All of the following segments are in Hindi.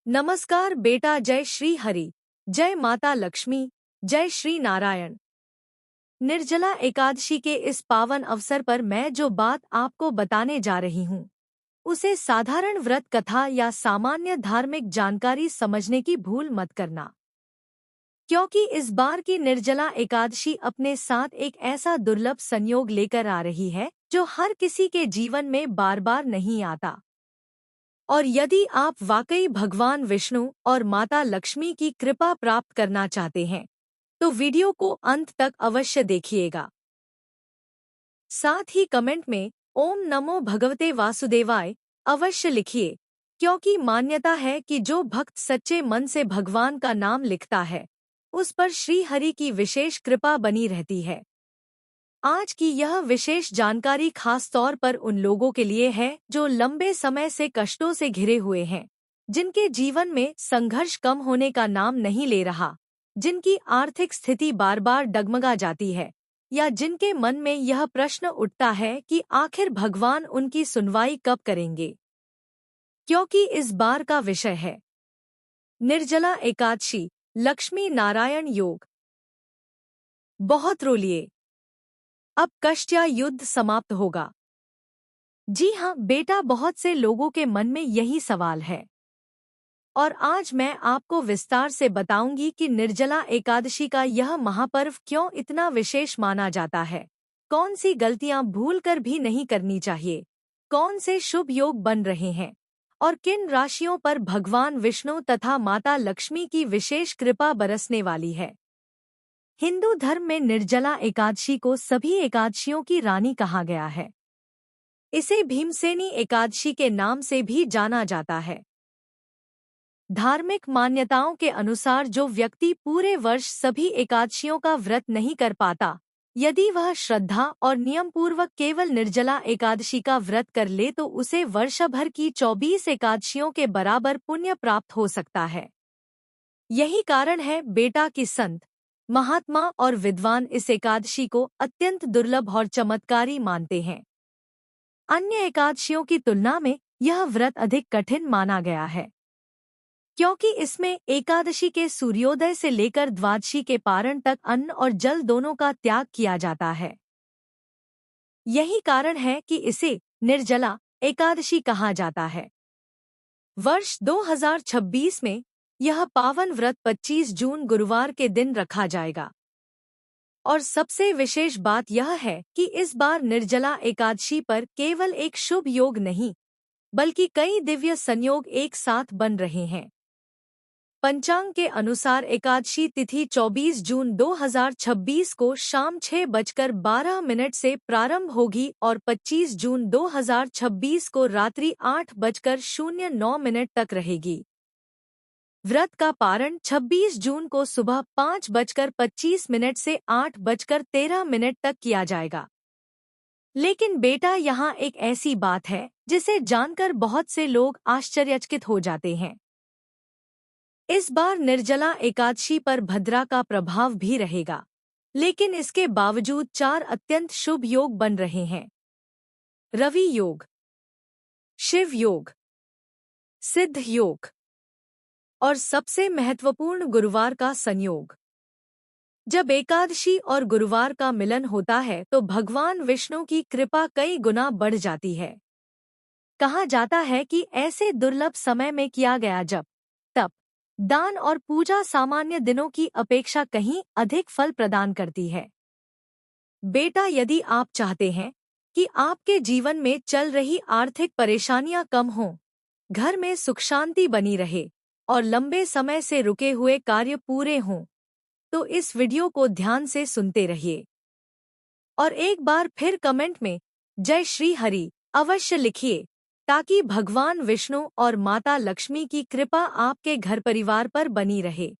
नमस्कार बेटा। जय श्री हरि, जय माता लक्ष्मी, जय श्री नारायण। निर्जला एकादशी के इस पावन अवसर पर मैं जो बात आपको बताने जा रही हूँ, उसे साधारण व्रत कथा या सामान्य धार्मिक जानकारी समझने की भूल मत करना, क्योंकि इस बार की निर्जला एकादशी अपने साथ एक ऐसा दुर्लभ संयोग लेकर आ रही है जो हर किसी के जीवन में बार बार नहीं आता। और यदि आप वाकई भगवान विष्णु और माता लक्ष्मी की कृपा प्राप्त करना चाहते हैं, तो वीडियो को अंत तक अवश्य देखिएगा। साथ ही कमेंट में ओम नमो भगवते वासुदेवाय अवश्य लिखिए, क्योंकि मान्यता है कि जो भक्त सच्चे मन से भगवान का नाम लिखता है, उस पर श्री हरि की विशेष कृपा बनी रहती है। आज की यह विशेष जानकारी खास तौर पर उन लोगों के लिए है जो लंबे समय से कष्टों से घिरे हुए हैं, जिनके जीवन में संघर्ष कम होने का नाम नहीं ले रहा, जिनकी आर्थिक स्थिति बार बार डगमगा जाती है, या जिनके मन में यह प्रश्न उठता है कि आखिर भगवान उनकी सुनवाई कब करेंगे। क्योंकि इस बार का विषय है निर्जला एकादशी, लक्ष्मी नारायण योग। बहुत रो लिए, अब कष्ट या युद्ध समाप्त होगा। जी हाँ बेटा, बहुत से लोगों के मन में यही सवाल है, और आज मैं आपको विस्तार से बताऊंगी कि निर्जला एकादशी का यह महापर्व क्यों इतना विशेष माना जाता है, कौन सी गलतियां भूलकर भी नहीं करनी चाहिए, कौन से शुभ योग बन रहे हैं, और किन राशियों पर भगवान विष्णु तथा माता लक्ष्मी की विशेष कृपा बरसने वाली है। हिंदू धर्म में निर्जला एकादशी को सभी एकादशियों की रानी कहा गया है। इसे भीमसेनी एकादशी के नाम से भी जाना जाता है। धार्मिक मान्यताओं के अनुसार जो व्यक्ति पूरे वर्ष सभी एकादशियों का व्रत नहीं कर पाता, यदि वह श्रद्धा और नियम पूर्वक केवल निर्जला एकादशी का व्रत कर ले तो उसे वर्षभर की 24 एकादशियों के बराबर पुण्य प्राप्त हो सकता है। यही कारण है बेटा कि संत, महात्मा और विद्वान इस एकादशी को अत्यंत दुर्लभ और चमत्कारी मानते हैं। अन्य एकादशियों की तुलना में यह व्रत अधिक कठिन माना गया है, क्योंकि इसमें एकादशी के सूर्योदय से लेकर द्वादशी के पारण तक अन्न और जल दोनों का त्याग किया जाता है। यही कारण है कि इसे निर्जला एकादशी कहा जाता है। वर्ष 2026 में यह पावन व्रत 25 जून गुरुवार के दिन रखा जाएगा। और सबसे विशेष बात यह है कि इस बार निर्जला एकादशी पर केवल एक शुभ योग नहीं, बल्कि कई दिव्य संयोग एक साथ बन रहे हैं। पंचांग के अनुसार एकादशी तिथि 24 जून 2026 को शाम 6:12 से प्रारंभ होगी और 25 जून 2026 को रात्रि 8:09 तक रहेगी। व्रत का पारण 26 जून को सुबह 5:25 से 8:13 तक किया जाएगा। लेकिन बेटा, यहाँ एक ऐसी बात है जिसे जानकर बहुत से लोग आश्चर्यचकित हो जाते हैं। इस बार निर्जला एकादशी पर भद्रा का प्रभाव भी रहेगा, लेकिन इसके बावजूद 4 अत्यंत शुभ योग बन रहे हैं। रवि योग, शिव योग, सिद्ध योग और सबसे महत्वपूर्ण गुरुवार का संयोग। जब एकादशी और गुरुवार का मिलन होता है तो भगवान विष्णु की कृपा कई गुना बढ़ जाती है। कहा जाता है कि ऐसे दुर्लभ समय में किया गया जप, तप, दान और पूजा सामान्य दिनों की अपेक्षा कहीं अधिक फल प्रदान करती है। बेटा, यदि आप चाहते हैं कि आपके जीवन में चल रही आर्थिक परेशानियां कम हों, घर में सुख शांति बनी रहे और लंबे समय से रुके हुए कार्य पूरे हों, तो इस वीडियो को ध्यान से सुनते रहिए। और एक बार फिर कमेंट में जय श्री हरि अवश्य लिखिए, ताकि भगवान विष्णु और माता लक्ष्मी की कृपा आपके घर परिवार पर बनी रहे।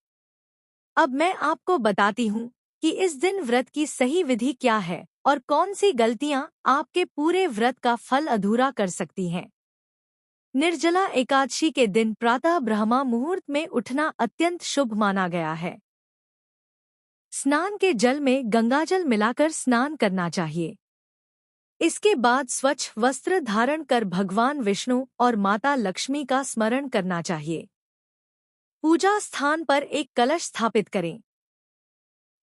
अब मैं आपको बताती हूँ कि इस दिन व्रत की सही विधि क्या है और कौन सी गलतियाँ आपके पूरे व्रत का फल अधूरा कर सकती हैं। निर्जला एकादशी के दिन प्रातः ब्रह्मा मुहूर्त में उठना अत्यंत शुभ माना गया है। स्नान के जल में गंगाजल मिलाकर स्नान करना चाहिए। इसके बाद स्वच्छ वस्त्र धारण कर भगवान विष्णु और माता लक्ष्मी का स्मरण करना चाहिए। पूजा स्थान पर एक कलश स्थापित करें।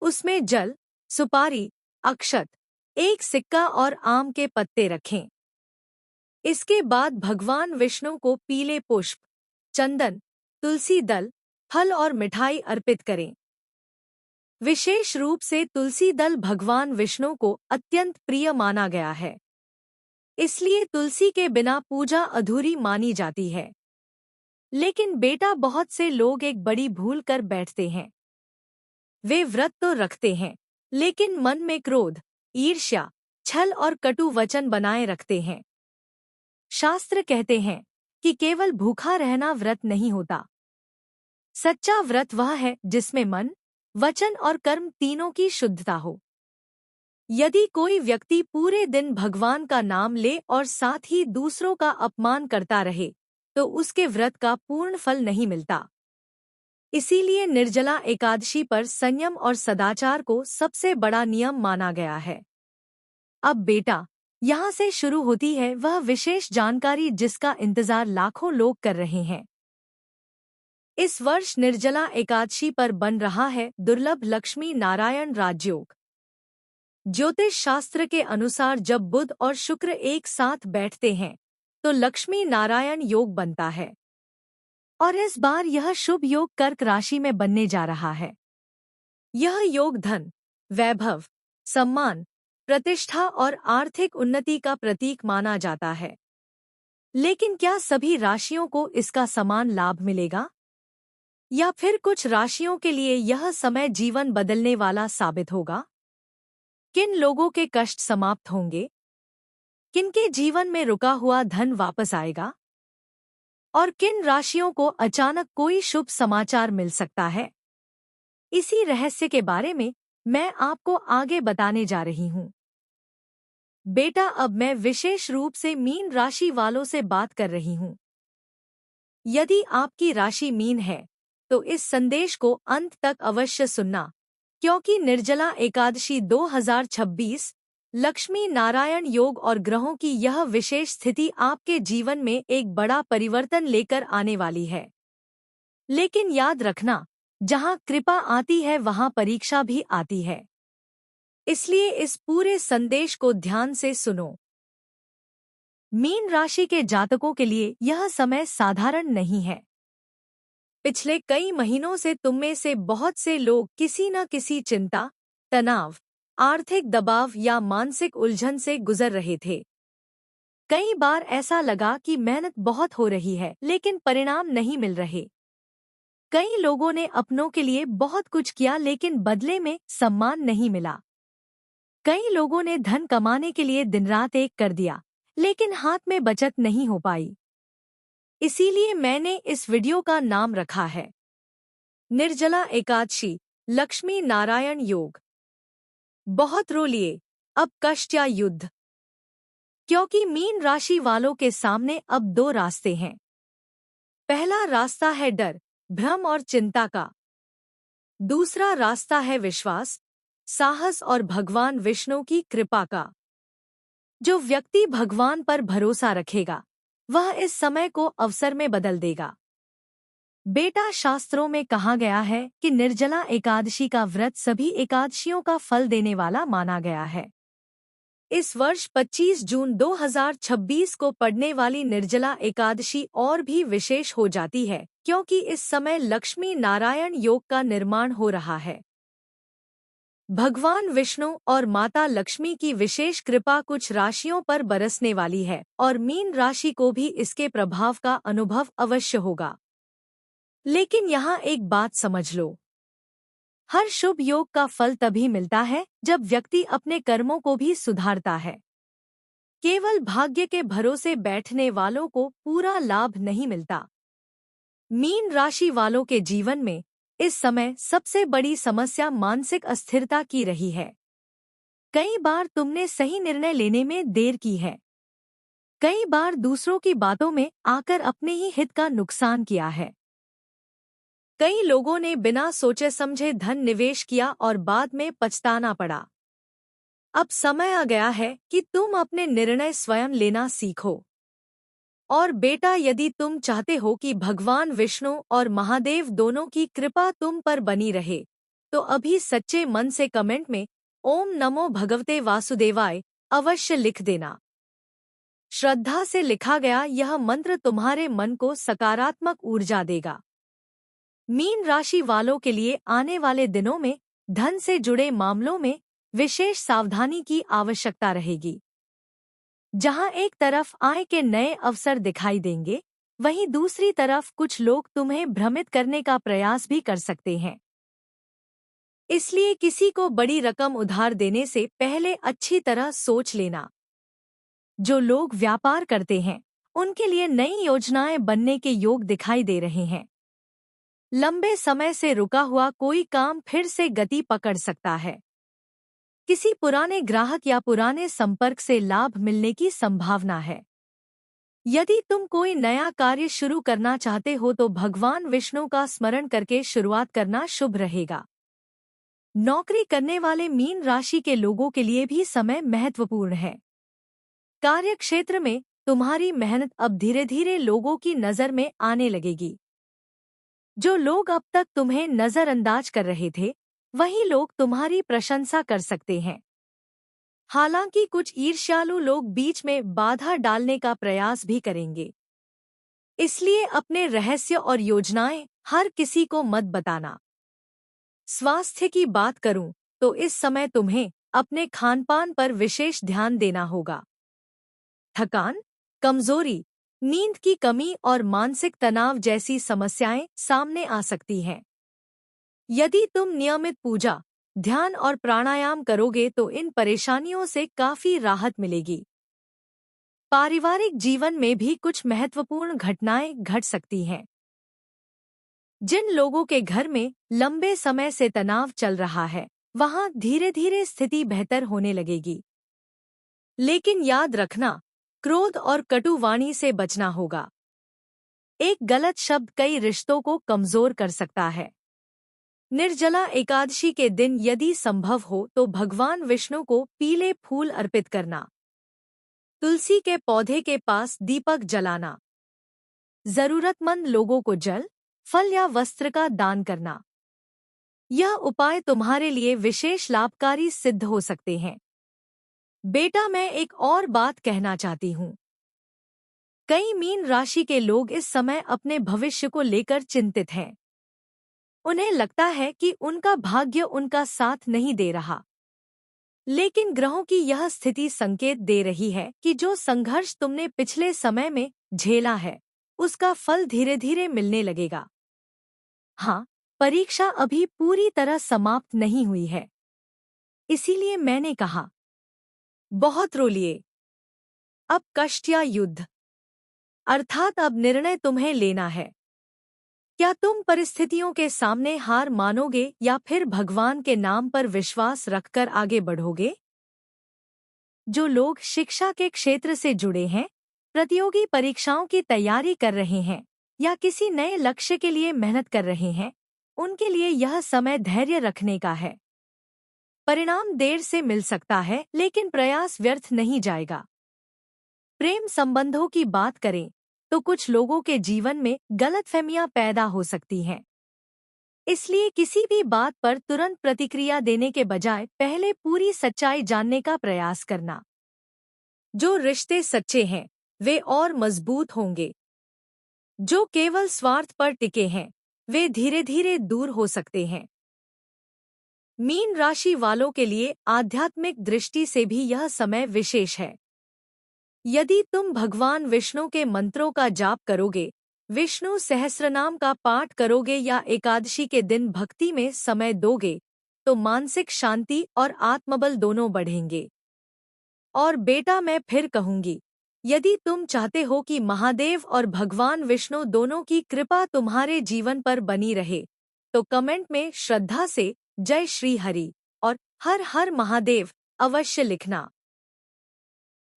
उसमें जल, सुपारी, अक्षत, एक सिक्का और आम के पत्ते रखें। इसके बाद भगवान विष्णु को पीले पुष्प, चंदन, तुलसी दल, फल और मिठाई अर्पित करें। विशेष रूप से तुलसी दल भगवान विष्णु को अत्यंत प्रिय माना गया है, इसलिए तुलसी के बिना पूजा अधूरी मानी जाती है। लेकिन बेटा, बहुत से लोग एक बड़ी भूल कर बैठते हैं। वे व्रत तो रखते हैं, लेकिन मन में क्रोध, ईर्ष्या, छल और कटु वचन बनाए रखते हैं। शास्त्र कहते हैं कि केवल भूखा रहना व्रत नहीं होता। सच्चा व्रत वह है जिसमें मन, वचन और कर्म तीनों की शुद्धता हो। यदि कोई व्यक्ति पूरे दिन भगवान का नाम ले और साथ ही दूसरों का अपमान करता रहे, तो उसके व्रत का पूर्ण फल नहीं मिलता। इसीलिए निर्जला एकादशी पर संयम और सदाचार को सबसे बड़ा नियम माना गया है। अब बेटा, यहाँ से शुरू होती है वह विशेष जानकारी जिसका इंतजार लाखों लोग कर रहे हैं। इस वर्ष निर्जला एकादशी पर बन रहा है दुर्लभ लक्ष्मी नारायण राजयोग। ज्योतिष शास्त्र के अनुसार जब बुध और शुक्र एक साथ बैठते हैं तो लक्ष्मी नारायण योग बनता है, और इस बार यह शुभ योग कर्क राशि में बनने जा रहा है। यह योग धन, वैभव, सम्मान, प्रतिष्ठा और आर्थिक उन्नति का प्रतीक माना जाता है। लेकिन क्या सभी राशियों को इसका समान लाभ मिलेगा, या फिर कुछ राशियों के लिए यह समय जीवन बदलने वाला साबित होगा? किन लोगों के कष्ट समाप्त होंगे? किनके जीवन में रुका हुआ धन वापस आएगा? और किन राशियों को अचानक कोई शुभ समाचार मिल सकता है? इसी रहस्य के बारे में मैं आपको आगे बताने जा रही हूँ। बेटा, अब मैं विशेष रूप से मीन राशि वालों से बात कर रही हूँ। यदि आपकी राशि मीन है तो इस संदेश को अंत तक अवश्य सुनना, क्योंकि निर्जला एकादशी 2026 लक्ष्मी नारायण योग और ग्रहों की यह विशेष स्थिति आपके जीवन में एक बड़ा परिवर्तन लेकर आने वाली है। लेकिन याद रखना, जहां कृपा आती है वहां परीक्षा भी आती है। इसलिए इस पूरे संदेश को ध्यान से सुनो। मीन राशि के जातकों के लिए यह समय साधारण नहीं है। पिछले कई महीनों से तुम में से बहुत से लोग किसी न किसी चिंता, तनाव, आर्थिक दबाव या मानसिक उलझन से गुजर रहे थे। कई बार ऐसा लगा कि मेहनत बहुत हो रही है लेकिन परिणाम नहीं मिल रहे। कई लोगों ने अपनों के लिए बहुत कुछ किया लेकिन बदले में सम्मान नहीं मिला। कई लोगों ने धन कमाने के लिए दिन रात एक कर दिया, लेकिन हाथ में बचत नहीं हो पाई। इसीलिए मैंने इस वीडियो का नाम रखा है निर्जला एकादशी लक्ष्मी नारायण योग। बहुत रो लिए, अब कष्ट या युद्ध। क्योंकि मीन राशि वालों के सामने अब दो रास्ते हैं। पहला रास्ता है डर, भ्रम और चिंता का। दूसरा रास्ता है विश्वास, साहस और भगवान विष्णु की कृपा का। जो व्यक्ति भगवान पर भरोसा रखेगा वह इस समय को अवसर में बदल देगा। बेटा, शास्त्रों में कहा गया है कि निर्जला एकादशी का व्रत सभी एकादशियों का फल देने वाला माना गया है। इस वर्ष 25 जून 2026 को पड़ने वाली निर्जला एकादशी और भी विशेष हो जाती है, क्योंकि इस समय लक्ष्मी नारायण योग का निर्माण हो रहा है। भगवान विष्णु और माता लक्ष्मी की विशेष कृपा कुछ राशियों पर बरसने वाली है और मीन राशि को भी इसके प्रभाव का अनुभव अवश्य होगा। लेकिन यहाँ एक बात समझ लो, हर शुभ योग का फल तभी मिलता है जब व्यक्ति अपने कर्मों को भी सुधारता है। केवल भाग्य के भरोसे बैठने वालों को पूरा लाभ नहीं मिलता। मीन राशि वालों के जीवन में इस समय सबसे बड़ी समस्या मानसिक अस्थिरता की रही है। कई बार तुमने सही निर्णय लेने में देर की है। कई बार दूसरों की बातों में आकर अपने ही हित का नुकसान किया है। कई लोगों ने बिना सोचे समझे धन निवेश किया और बाद में पछताना पड़ा। अब समय आ गया है कि तुम अपने निर्णय स्वयं लेना सीखो। और बेटा, यदि तुम चाहते हो कि भगवान विष्णु और महादेव दोनों की कृपा तुम पर बनी रहे, तो अभी सच्चे मन से कमेंट में ओम नमो भगवते वासुदेवाय अवश्य लिख देना। श्रद्धा से लिखा गया यह मंत्र तुम्हारे मन को सकारात्मक ऊर्जा देगा। मीन राशि वालों के लिए आने वाले दिनों में धन से जुड़े मामलों में विशेष सावधानी की आवश्यकता रहेगी। जहां एक तरफ आय के नए अवसर दिखाई देंगे, वहीं दूसरी तरफ कुछ लोग तुम्हें भ्रमित करने का प्रयास भी कर सकते हैं। इसलिए किसी को बड़ी रकम उधार देने से पहले अच्छी तरह सोच लेना। जो लोग व्यापार करते हैं, उनके लिए नई योजनाएं बनने के योग दिखाई दे रहे हैं। लंबे समय से रुका हुआ कोई काम फिर से गति पकड़ सकता है। किसी पुराने ग्राहक या पुराने संपर्क से लाभ मिलने की संभावना है। यदि तुम कोई नया कार्य शुरू करना चाहते हो तो भगवान विष्णु का स्मरण करके शुरुआत करना शुभ रहेगा। नौकरी करने वाले मीन राशि के लोगों के लिए भी समय महत्वपूर्ण है। कार्य क्षेत्र में तुम्हारी मेहनत अब धीरे धीरे लोगों की नजर में आने लगेगी। जो लोग अब तक तुम्हें नजरअंदाज कर रहे थे, वही लोग तुम्हारी प्रशंसा कर सकते हैं। हालांकि कुछ ईर्ष्यालु लोग बीच में बाधा डालने का प्रयास भी करेंगे। इसलिए अपने रहस्य और योजनाएं हर किसी को मत बताना। स्वास्थ्य की बात करूं तो इस समय तुम्हें अपने खानपान पर विशेष ध्यान देना होगा। थकान, कमजोरी, नींद की कमी और मानसिक तनाव जैसी समस्याएं सामने आ सकती हैं। यदि तुम नियमित पूजा, ध्यान और प्राणायाम करोगे तो इन परेशानियों से काफी राहत मिलेगी। पारिवारिक जीवन में भी कुछ महत्वपूर्ण घटनाएं घट सकती हैं। जिन लोगों के घर में लंबे समय से तनाव चल रहा है, वहां धीरे धीरे स्थिति बेहतर होने लगेगी। लेकिन याद रखना, क्रोध और कटु वाणी से बचना होगा। एक गलत शब्द कई रिश्तों को कमजोर कर सकता है। निर्जला एकादशी के दिन यदि संभव हो तो भगवान विष्णु को पीले फूल अर्पित करना। तुलसी के पौधे के पास दीपक जलाना। जरूरतमंद लोगों को जल, फल या वस्त्र का दान करना। यह उपाय तुम्हारे लिए विशेष लाभकारी सिद्ध हो सकते हैं। बेटा, मैं एक और बात कहना चाहती हूँ। कई मीन राशि के लोग इस समय अपने भविष्य को लेकर चिंतित हैं। उन्हें लगता है कि उनका भाग्य उनका साथ नहीं दे रहा। लेकिन ग्रहों की यह स्थिति संकेत दे रही है कि जो संघर्ष तुमने पिछले समय में झेला है, उसका फल धीरे धीरे मिलने लगेगा। हाँ, परीक्षा अभी पूरी तरह समाप्त नहीं हुई है। इसीलिए मैंने कहा, बहुत रो लिए। अब कष्ट या युद्ध, अर्थात अब निर्णय तुम्हें लेना है। क्या तुम परिस्थितियों के सामने हार मानोगे या फिर भगवान के नाम पर विश्वास रखकर आगे बढ़ोगे? जो लोग शिक्षा के क्षेत्र से जुड़े हैं, प्रतियोगी परीक्षाओं की तैयारी कर रहे हैं या किसी नए लक्ष्य के लिए मेहनत कर रहे हैं, उनके लिए यह समय धैर्य रखने का है। परिणाम देर से मिल सकता है, लेकिन प्रयास व्यर्थ नहीं जाएगा। प्रेम संबंधों की बात करें तो कुछ लोगों के जीवन में गलतफहमियां पैदा हो सकती हैं। इसलिए किसी भी बात पर तुरंत प्रतिक्रिया देने के बजाय पहले पूरी सच्चाई जानने का प्रयास करना। जो रिश्ते सच्चे हैं, वे और मजबूत होंगे। जो केवल स्वार्थ पर टिके हैं, वे धीरे धीरे दूर हो सकते हैं। मीन राशि वालों के लिए आध्यात्मिक दृष्टि से भी यह समय विशेष है। यदि तुम भगवान विष्णु के मंत्रों का जाप करोगे, विष्णु सहस्रनाम का पाठ करोगे या एकादशी के दिन भक्ति में समय दोगे, तो मानसिक शांति और आत्मबल दोनों बढ़ेंगे। और बेटा, मैं फिर कहूंगी, यदि तुम चाहते हो कि महादेव और भगवान विष्णु दोनों की कृपा तुम्हारे जीवन पर बनी रहे, तो कमेंट में श्रद्धा से जय श्री हरि और हर हर महादेव अवश्य लिखना।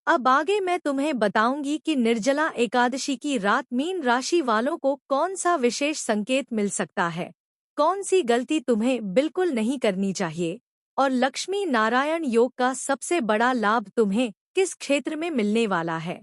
अब आगे मैं तुम्हें बताऊंगी कि निर्जला एकादशी की रात मीन राशि वालों को कौन सा विशेष संकेत मिल सकता है, कौन सी गलती तुम्हें बिल्कुल नहीं करनी चाहिए और लक्ष्मी नारायण योग का सबसे बड़ा लाभ तुम्हें किस क्षेत्र में मिलने वाला है।